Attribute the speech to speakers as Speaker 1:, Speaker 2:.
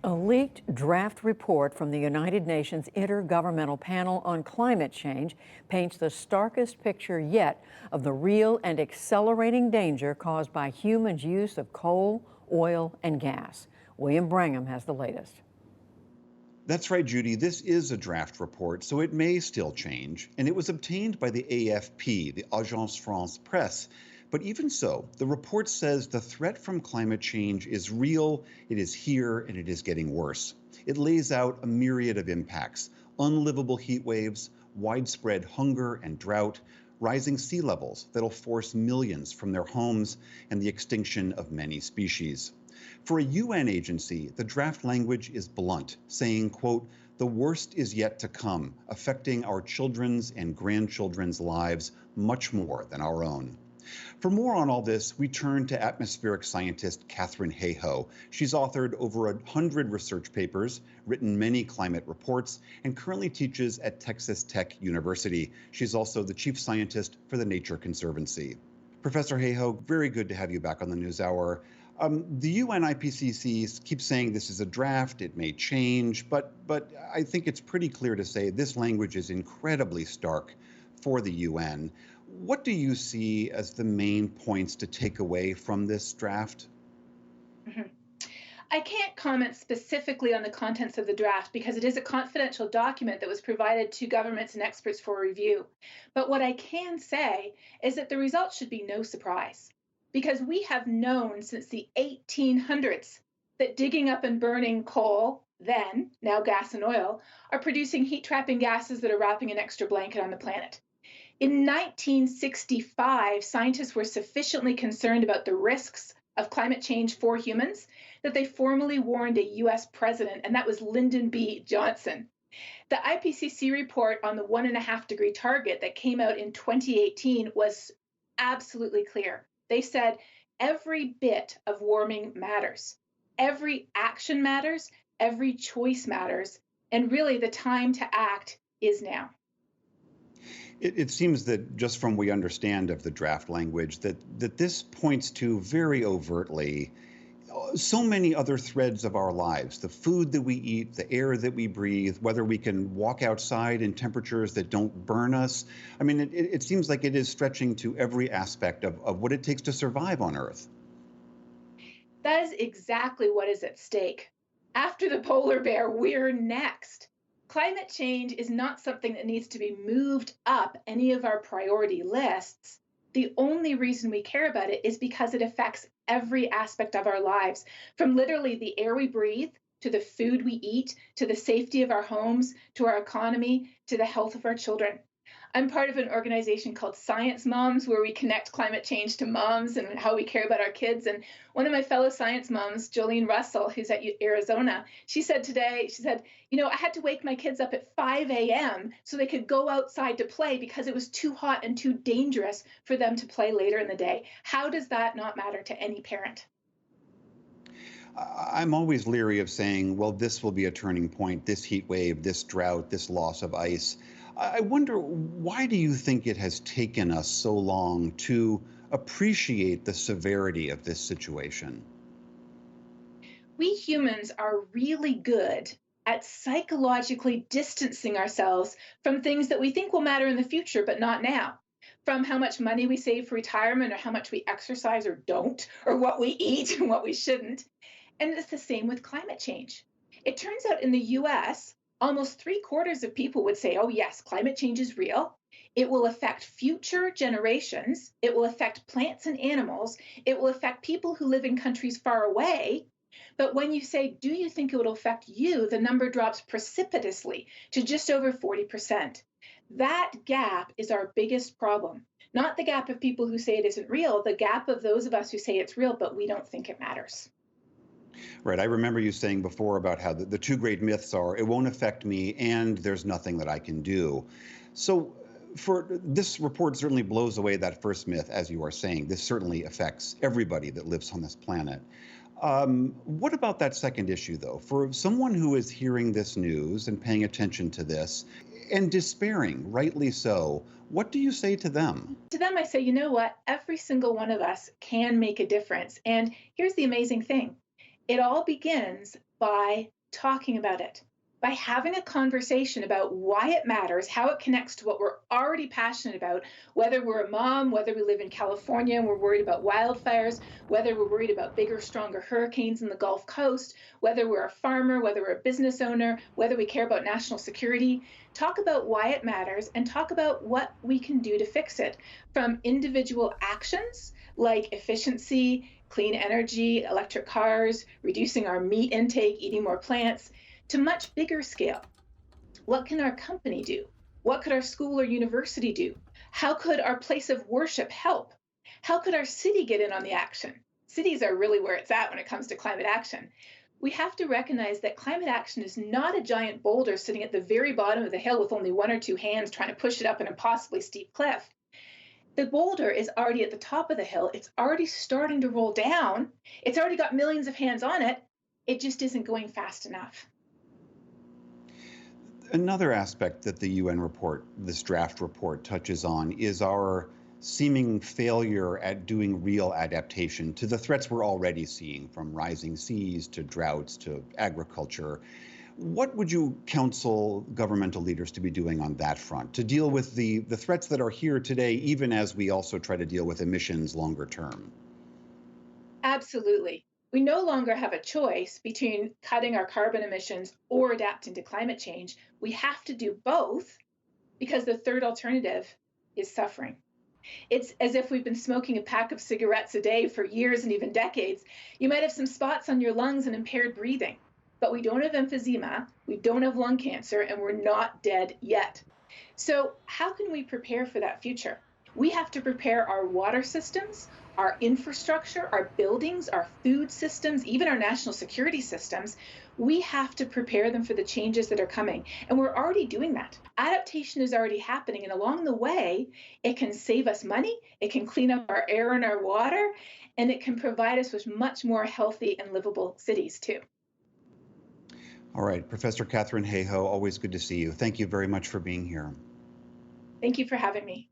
Speaker 1: A leaked draft report from the United Nations Intergovernmental Panel on Climate Change paints the starkest picture yet of the real and accelerating danger caused by humans' use of coal, oil, and gas. William Brangham has the latest.
Speaker 2: That's right, Judy. This is a draft report, so it may still change. And it was obtained by the AFP, the Agence France Presse. But even so, the report says the threat from climate change is real, it is here, and it is getting worse. It lays out a myriad of impacts: unlivable heat waves, widespread hunger and drought, rising sea levels that'll force millions from their homes, and the extinction of many species. For a UN agency, the draft language is blunt, saying, quote, "The worst is yet to come, affecting our children's and grandchildren's lives much more than our own." For more on all this, we turn to atmospheric scientist Katharine Hayhoe. She's authored over 100 research papers, written many climate reports, and currently teaches at Texas Tech University. She's also the chief scientist for the Nature Conservancy. Professor Hayhoe, very good to have you back on the NewsHour. The UN IPCC keeps saying this is a draft, it may change, but I think it's pretty clear to say this language is incredibly stark for the UN. What do you see as the main points to take away from this draft?
Speaker 3: Mhm. I can't comment specifically on the contents of the draft because it is a confidential document that was provided to governments and experts for review. But what I can say is that the results should be no surprise because we have known since the 1800s that digging up and burning coal, then, now gas and oil, are producing heat trapping gases that are wrapping an extra blanket on the planet. In 1965, scientists were sufficiently concerned about the risks of climate change for humans that they formally warned a US president, and that was Lyndon B. Johnson. The IPCC report on the 1.5 degree target that came out in 2018 was absolutely clear. They said every bit of warming matters, every action matters, every choice matters, and really the time to act is now.
Speaker 2: It seems that just from we understand of the draft language, that this points to very overtly so many other threads of our lives: the food that we eat, the air that we breathe, whether we can walk outside in temperatures that don't burn us. I mean, it seems like it is stretching to every aspect of what it takes to survive on Earth.
Speaker 3: That is exactly what is at stake. After the polar bear, we're next. Climate change is not something that needs to be moved up any of our priority lists. The only reason we care about it is because it affects every aspect of our lives, from literally the air we breathe, to the food we eat, to the safety of our homes, to our economy, to the health of our children. I'm part of an organization called Science Moms, where we connect climate change to moms and how we care about our kids. And one of my fellow science moms, Jolene Russell, who's at Arizona, she said today, she said, I had to wake my kids up at 5 a.m. so they could go outside to play because it was too hot and too dangerous for them to play later in the day. How does that not matter to any parent?
Speaker 2: I'm always leery of saying, well, this will be a turning point, this heat wave, this drought, this loss of ice. I wonder, why do you think it has taken us so long to appreciate the severity of this situation?
Speaker 3: We humans are really good at psychologically distancing ourselves from things that we think will matter in the future, but not now. From how much money we save for retirement, or how much we exercise or don't, or what we eat and what we shouldn't. And it's the same with climate change. It turns out in the US, almost three-quarters of people would say, oh, yes, climate change is real. It will affect future generations. It will affect plants and animals. It will affect people who live in countries far away. But when you say, do you think it will affect you? The number drops precipitously to just over 40%. That gap is our biggest problem. Not the gap of people who say it isn't real, the gap of those of us who say it's real, but we don't think it matters.
Speaker 2: Right. I remember you saying before about how the two great myths are it won't affect me and there's nothing that I can do. So, for this report certainly blows away that first myth, as you are saying. This certainly affects everybody that lives on this planet. What about that second issue, though? For someone who is hearing this news and paying attention to this and despairing, rightly so, what do you say to them?
Speaker 3: To them, I say, you know what? Every single one of us can make a difference. And here's the amazing thing: it all begins By talking about it, by having a conversation about why it matters, how it connects to what we're already passionate about, whether we're a mom, whether we live in California and we're worried about wildfires, whether we're worried about bigger, stronger hurricanes in the Gulf Coast, whether we're a farmer, whether we're a business owner, whether we care about national security. Talk about why it matters and talk about what we can do to fix it, from individual actions like efficiency, clean energy, electric cars, reducing our meat intake, eating more plants, to much bigger scale. What can our company do? What could our school or university do? How could our place of worship help? How could our city get in on the action? Cities are really where it's at when it comes to climate action. We have to recognize that climate action is not a giant boulder sitting at the very bottom of the hill with only one or two hands trying to push it up an impossibly steep cliff. The boulder is already at the top of the hill. It's already starting to roll down. It's already got millions of hands on it. It just isn't going fast enough.
Speaker 2: Another aspect that the UN report, this draft report, touches on is our seeming failure at doing real adaptation to the threats we're already seeing, from rising seas to droughts to agriculture. What would you counsel governmental leaders to be doing on that front to deal with the threats that are here today, even as we also try to deal with emissions longer term?
Speaker 3: Absolutely. We no longer have a choice between cutting our carbon emissions or adapting to climate change. We have to do both because the third alternative is suffering. It's as if we've been smoking a pack of cigarettes a day for years and even decades. You might have some spots on your lungs and impaired breathing, but we don't have emphysema, we don't have lung cancer, and we're not dead yet. So, how can we prepare for that future? We have to prepare our water systems, our infrastructure, our buildings, our food systems, even our national security systems. We have to prepare them for the changes that are coming. And we're already doing that. Adaptation is already happening. And along the way, it can save us money, it can clean up our air and our water, and it can provide us with much more healthy and livable cities, too.
Speaker 2: All right, Professor Katharine Hayhoe, always good to see you. Thank you very much for being here.
Speaker 3: Thank you for having me.